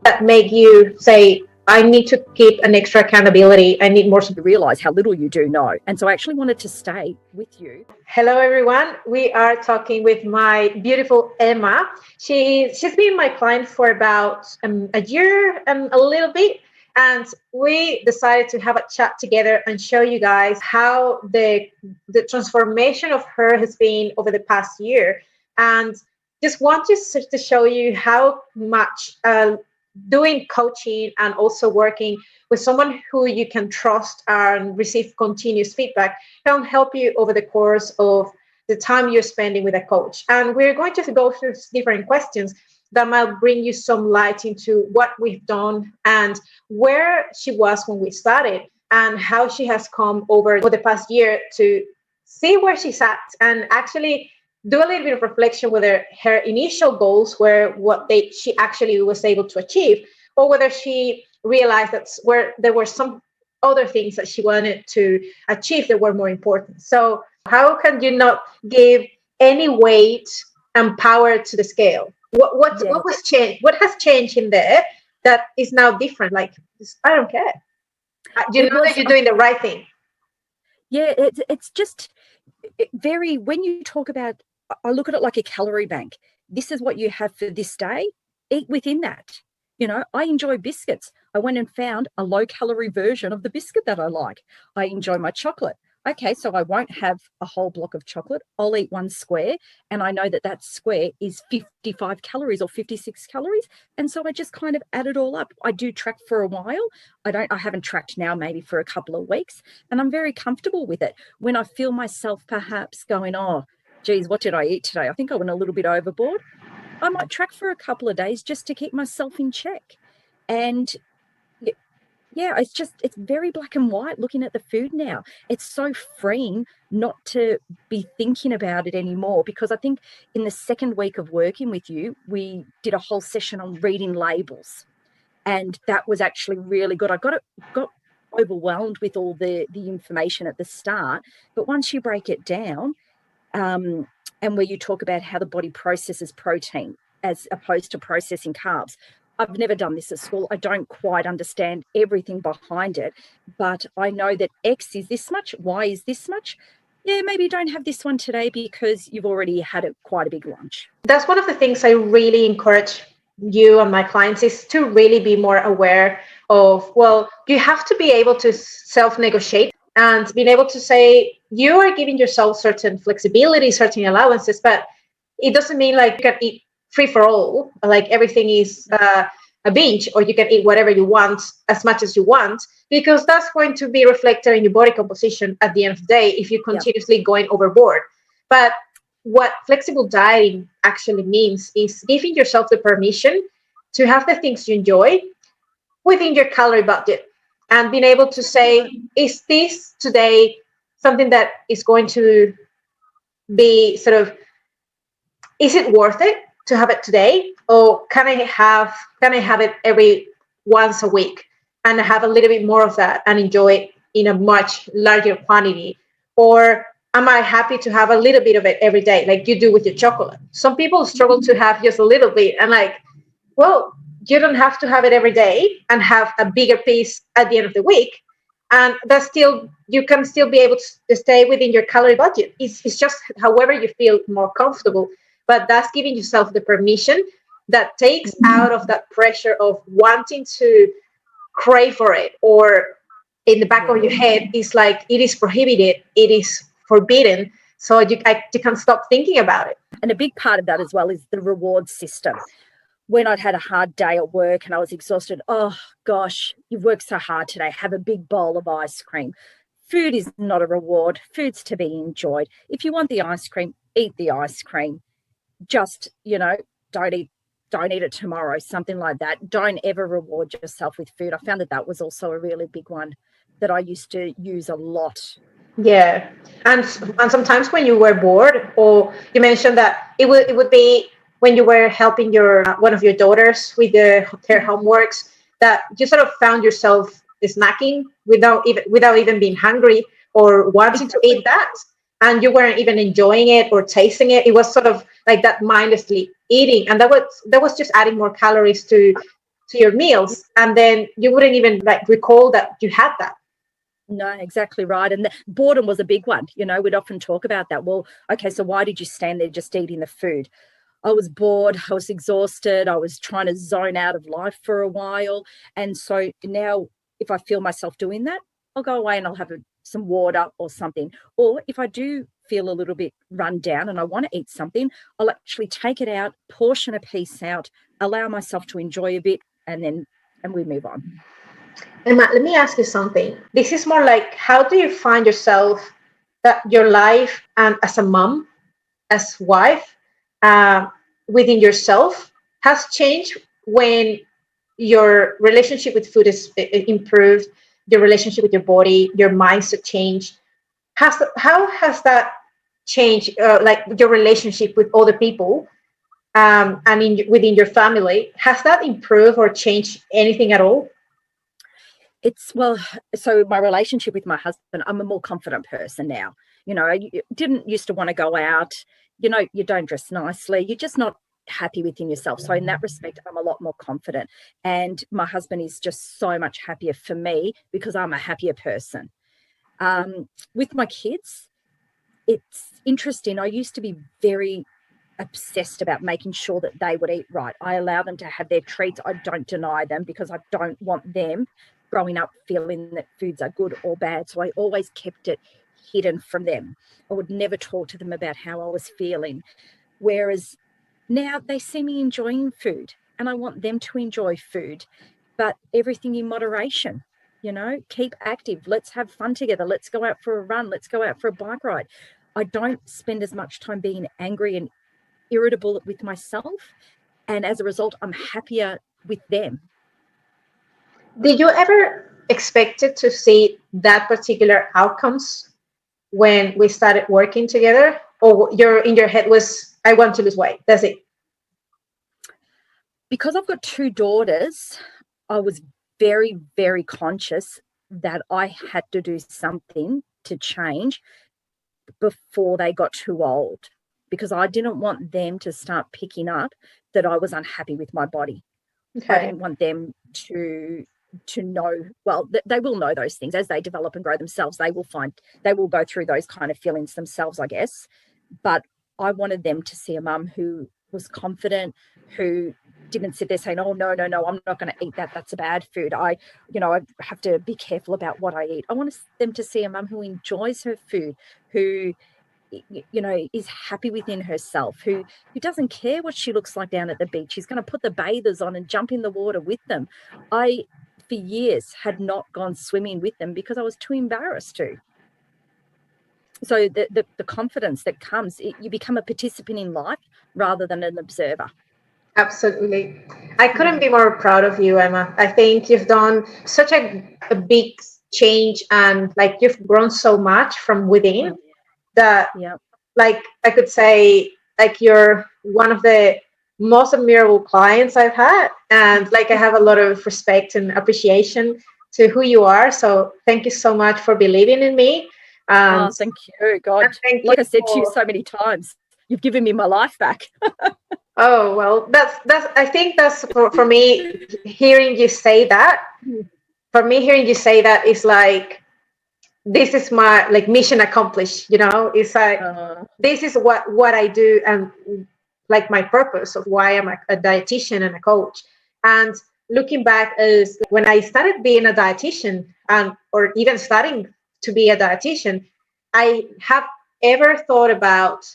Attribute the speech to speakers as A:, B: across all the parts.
A: That make you say, I need to keep an extra accountability. I need more
B: to realize how little you do know. And so I actually wanted to stay with you.
A: Hello, everyone. We are talking with my beautiful Emma. She's been my client for about a year and a little bit. And we decided to have a chat together and show you guys how the transformation of her has been over the past year. And just want to show you how much doing coaching and also working with someone who you can trust and receive continuous feedback can help you over the course of the time you're spending with a coach. And we're going to go through different questions that might bring you some light into what we've done and where she was when we started and how she has come over the past year to see where she's at and actually do a little bit of reflection whether her initial goals were what she actually was able to achieve, or whether she realized that there were some other things that she wanted to achieve that were more important. So how can you not give any weight and power to the scale? What was changed? What has changed in there that is now different? Like, I don't care. You know that you're doing the right thing.
B: Yeah, it's just very, when you talk about, I look at it like a calorie bank. This is what you have for this day. Eat within that. You know, I enjoy biscuits. I went and found a low-calorie version of the biscuit that I like. I enjoy my chocolate. Okay, so I won't have a whole block of chocolate. I'll eat one square, and I know that that square is 55 calories or 56 calories. And so I just kind of add it all up. I do track for a while. I haven't tracked now maybe for a couple of weeks, and I'm very comfortable with it. When I feel myself perhaps going, oh, geez, what did I eat today? I think I went a little bit overboard. I might track for a couple of days just to keep myself in check. And yeah, it's very black and white looking at the food now. It's so freeing not to be thinking about it anymore, because I think in the second week of working with you, we did a whole session on reading labels. And that was actually really good. I got overwhelmed with all the information at the start. But once you break it down, and where you talk about how the body processes protein as opposed to processing carbs. I've never done this at school. I don't quite understand everything behind it, but I know that X is this much, Y is this much. Yeah, maybe you don't have this one today because you've already had quite a big lunch.
A: That's one of the things I really encourage you and my clients is to really be more aware of, well, you have to be able to self-negotiate and being able to say you are giving yourself certain flexibility, certain allowances, but it doesn't mean like you can eat free for all, like everything is a binge, or you can eat whatever you want as much as you want, because that's going to be reflected in your body composition at the end of the day if you're continuously going overboard. But what flexible dieting actually means is giving yourself the permission to have the things you enjoy within your calorie budget and being able to say, is this today something that is going to be sort of, is it worth it to have it today, or can I have it every once a week and have a little bit more of that and enjoy it in a much larger quantity? Or am I happy to have a little bit of it every day, like you do with your chocolate? Some people struggle to have just a little bit, and like, well, you don't have to have it every day and have a bigger piece at the end of the week. And that's still, you can still be able to stay within your calorie budget. It's just however you feel more comfortable. But that's giving yourself the permission that takes out of that pressure of wanting to crave for it, or in the back of your head is like, it is prohibited, it is forbidden. So you can stop thinking about it.
B: And a big part of that as well is the reward system. When I'd had a hard day at work and I was exhausted, oh gosh, you've worked so hard today, have a big bowl of ice cream. Food is not a reward. Food's to be enjoyed. If you want the ice cream, eat the ice cream. Just, don't eat it tomorrow, something like that. Don't ever reward yourself with food. I found that was also a really big one that I used to use a lot.
A: Yeah. And sometimes when you were bored, or you mentioned that it would be when you were helping one of your daughters with her homeworks, that you sort of found yourself snacking without even being hungry or wanting to eat that. and you weren't even enjoying it or tasting it. It was sort of like that mindlessly eating, and that was just adding more calories to your meals, and then you wouldn't even like recall that you had that.
B: No, exactly right. And boredom was a big one. We'd often talk about that. Well, okay, so why did you stand there just eating the food? I was bored, I was exhausted, I was trying to zone out of life for a while. And so now if I feel myself doing that, I'll go away and I'll have some water or something. Or if I do feel a little bit run down and I want to eat something, I'll actually take it out, portion a piece out, allow myself to enjoy a bit, and we move on.
A: Emma, let me ask you something. This is more like, how do you find yourself, that your life and as a mom, as wife, uh, within yourself has changed when your relationship with food is improved, your relationship with your body, your mindset changed? How has that changed, like your relationship with other people, and within your family? Has that improved or changed anything at all?
B: So my relationship with my husband, I'm a more confident person now. I didn't used to want to go out. You don't dress nicely. You're just not happy within yourself. So in that respect, I'm a lot more confident. And my husband is just so much happier for me because I'm a happier person. With my kids, it's interesting. I used to be very obsessed about making sure that they would eat right. I allow them to have their treats. I don't deny them because I don't want them growing up feeling that foods are good or bad. So I always kept it hidden from them. I would never talk to them about how I was feeling. Whereas now they see me enjoying food and I want them to enjoy food, but everything in moderation. Keep active. Let's have fun together. Let's go out for a run. Let's go out for a bike ride. I don't spend as much time being angry and irritable with myself. And as a result, I'm happier with them.
A: Did you ever expected to see that particular outcomes when we started working together, or in your head was, I want to lose weight, that's it?
B: Because I've got two daughters, I was very, very conscious that I had to do something to change before they got too old, because I didn't want them to start picking up that I was unhappy with my body. I
A: Okay.
B: didn't want them to know, well, they will know those things as they develop and grow themselves. They will go through those kind of feelings themselves, I guess. But I wanted them to see a mum who was confident, who didn't sit there saying, oh, no, I'm not going to eat that. That's a bad food. I have to be careful about what I eat. I want them to see a mum who enjoys her food, who is happy within herself, who doesn't care what she looks like down at the beach. She's going to put the bathers on and jump in the water with them. I, for years, had not gone swimming with them because I was too embarrassed to. So the confidence that comes, you become a participant in life rather than an observer.
A: Absolutely. I couldn't be more proud of you, Emma. I think you've done such a big change, and like you've grown so much from within that,
B: Yeah.
A: like I could say, like you're one of the most admirable clients I've had, and like I have a lot of respect and appreciation to who you are. So thank you so much for believing in me. And,
B: Thank you, God.
A: thank you
B: Like I said to you
A: for,
B: so many times, you've given me my life back.
A: oh well, that's I think that's for me, hearing you say that. For me, hearing you say that is like, this is my like mission accomplished. It's like, this is what I do, and like my purpose of why I'm a dietitian and a coach. And looking back, is when I started being a dietitian, or even starting to be a dietitian, I have ever thought about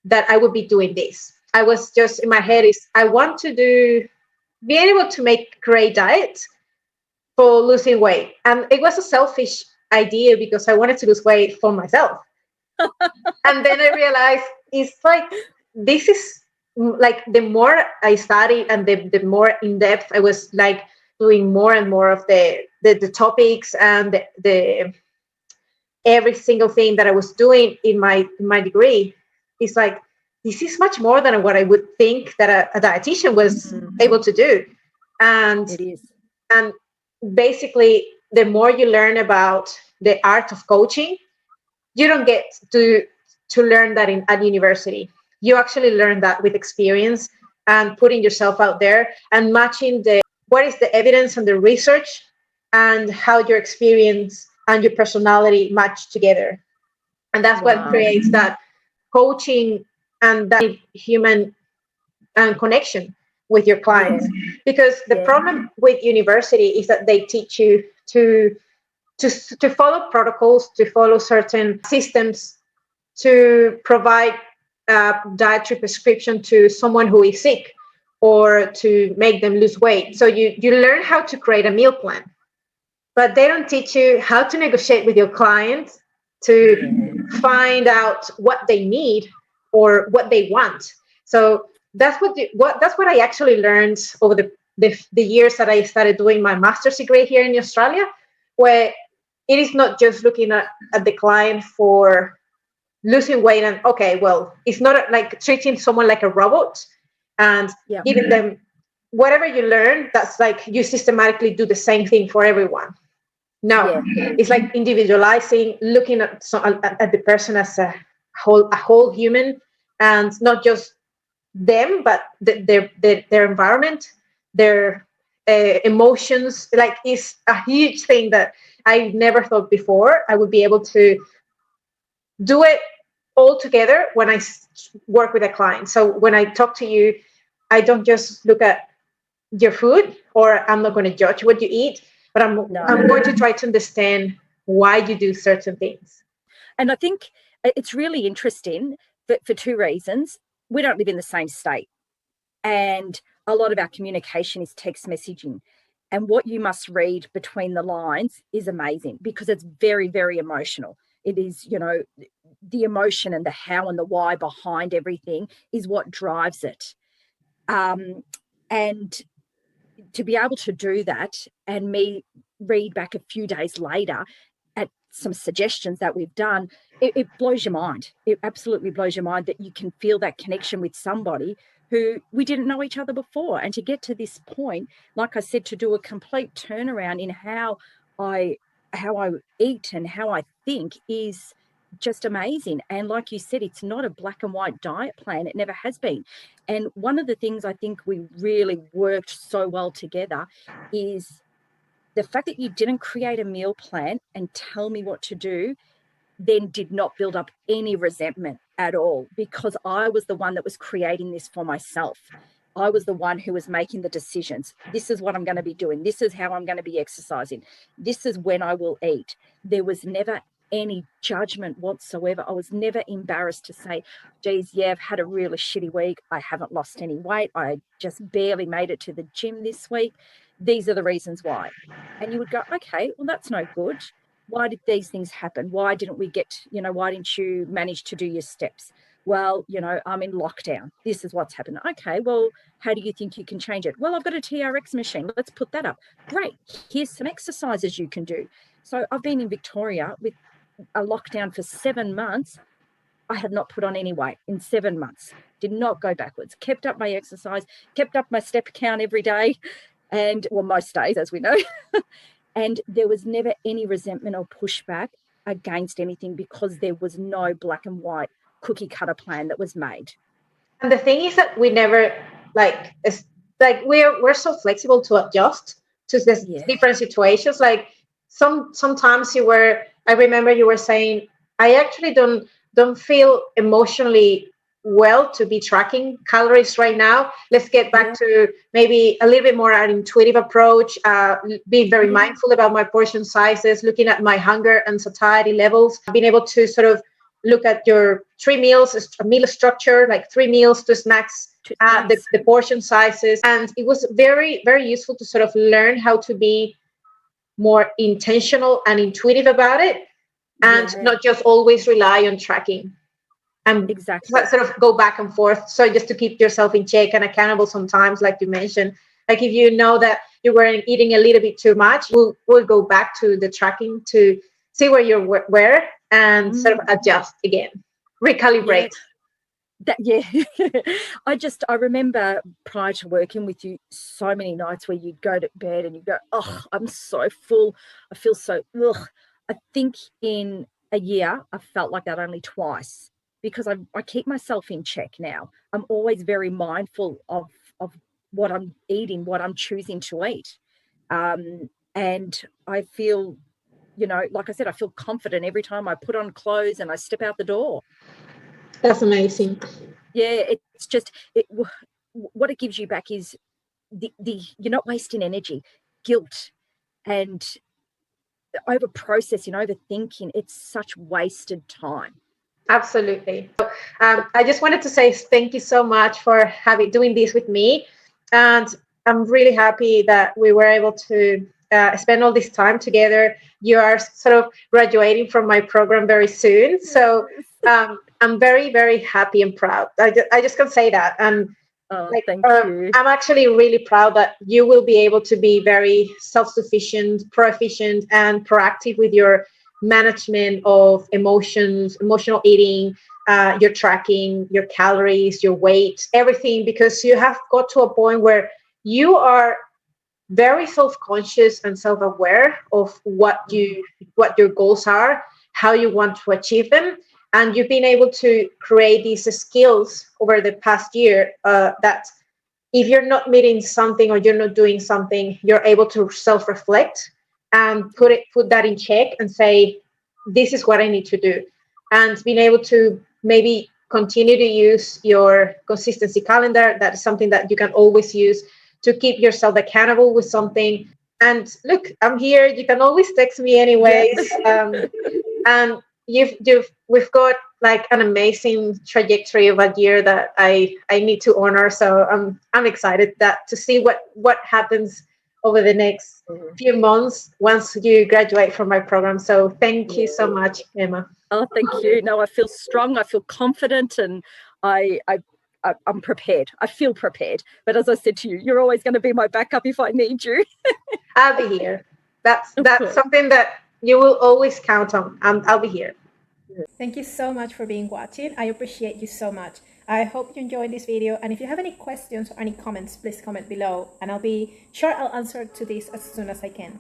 A: that I would be doing this. I was just in my head is, I want to be able to make great diets for losing weight. And it was a selfish idea because I wanted to lose weight for myself. And then I realized, it's like, this is like, the more I studied and the more in depth I was like doing more and more of the topics, and the every single thing that I was doing in my degree, it's like, this is much more than what I would think that a dietitian was able to do. And
B: It is.
A: and basically, the more you learn about the art of coaching, you don't get to to learn that at university. You actually learn that with experience and putting yourself out there and matching what is the evidence and the research and how your experience and your personality match together. And that's what creates that coaching and that human and connection with your clients. Because the problem with university is that they teach you to follow protocols, to follow certain systems, to provide a dietary prescription to someone who is sick or to make them lose weight. So you learn how to create a meal plan, but they don't teach you how to negotiate with your clients to find out what they need or what they want. So that's what I actually learned over the years that I started doing my master's degree here in Australia, where it is not just looking at the client for losing weight and okay, well, it's not like treating someone like a robot and giving them whatever you learn. That's like you systematically do the same thing for everyone. No, it's like individualizing, looking at the person as a whole human, and not just them, but their environment, their emotions. Like, it's a huge thing that I never thought before I would be able to do it all together when I work with a client. So when I talk to you, I don't just look at your food, or I'm not going to judge what you eat, but I'm going to try to understand why you do certain things.
B: And I think it's really interesting for two reasons. We don't live in the same state, and a lot of our communication is text messaging. And what you must read between the lines is amazing, because it's very, very emotional. It is, the emotion and the how and the why behind everything is what drives it. And to be able to do that and me read back a few days later at some suggestions that we've done, it blows your mind. It absolutely blows your mind that you can feel that connection with somebody who we didn't know each other before. And to get to this point, like I said, to do a complete turnaround in how I eat and how I think is just amazing. And like you said, it's not a black and white diet plan. It never has been. And one of the things I think we really worked so well together is the fact that you didn't create a meal plan and tell me what to do, then did not build up any resentment at all, because I was the one that was creating this for myself. I was the one who was making the decisions. This is what I'm going to be doing. This is how I'm going to be exercising. This is when I will eat. There was never any judgment whatsoever. I was never embarrassed to say, geez, I've had a really shitty week. I haven't lost any weight. I just barely made it to the gym this week. These are the reasons why. And you would go, okay, well, that's no good. Why did these things happen? Why didn't we why didn't you manage to do your steps? Well, I'm in lockdown. This is what's happened. Okay, well, how do you think you can change it? Well, I've got a TRX machine. Let's put that up. Great. Here's some exercises you can do. So I've been in Victoria with a lockdown for 7 months. I have not put on any weight in 7 months. Did not go backwards. Kept up my exercise, kept up my step count every day, and most days, as we know. And there was never any resentment or pushback against anything, because there was no black and white cookie cutter plan that was made.
A: And the thing is that we never we're so flexible to adjust to this different situations. Like sometimes I remember you were saying, I actually don't feel emotionally well to be tracking calories right now. Let's get back to maybe a little bit more an intuitive approach, being very mindful about my portion sizes, looking at my hunger and satiety levels, being able to sort of look at your 3 meals, a meal structure, like 3 meals, 2 snacks, the portion sizes. And it was very, very useful to sort of learn how to be more intentional and intuitive about it, and not just always rely on tracking. And sort of go back and forth. So just to keep yourself in check and accountable sometimes, like you mentioned, like if you know that you were eating a little bit too much, we'll go back to the tracking to see where you were and sort of adjust again, recalibrate.
B: I remember prior to working with you, so many nights where you'd go to bed and you'd go, oh, I'm so full. I feel so, ugh. I think in a year, I felt like that only twice. because I keep myself in check now. I'm always very mindful of what I'm eating, what I'm choosing to eat. And I feel, like I said, I feel confident every time I put on clothes and I step out the door.
A: That's amazing.
B: Yeah, it's just what it gives you back is the you're not wasting energy, guilt, and over processing, overthinking. It's such wasted time.
A: Absolutely. I just wanted to say thank you so much for doing this with me, and I'm really happy that we were able to spend all this time together. You are sort of graduating from my program very soon, so I'm very, very happy and proud. I just can say that, and
B: Thank you.
A: I'm actually really proud that you will be able to be very self-sufficient, proficient, and proactive with your management of emotions, emotional eating, your tracking, your calories, your weight, everything, because you have got to a point where you are very self-conscious and self-aware of what your goals are, how you want to achieve them, and you've been able to create these skills over the past year that if you're not meeting something or you're not doing something, you're able to self-reflect and put that in check and say, this is what I need to do. And being able to maybe continue to use your consistency calendar. That is something that you can always use to keep yourself accountable with something. And look, I'm here. You can always text me anyways. And we've got like an amazing trajectory of a year that I need to honor. So I'm excited to see what happens over the next few months once you graduate from my program. So thank you so much, Emma.
B: Oh, thank you. No, I feel strong. I feel confident, and I'm prepared. I feel prepared. But as I said to you, you're always going to be my backup if I need you.
A: I'll be here. That's something that you will always count on. I'll be here.
C: Thank you so much for being watching. I appreciate you so much. I hope you enjoyed this video, and if you have any questions or any comments, please comment below, and I'll be sure I'll answer to this as soon as I can.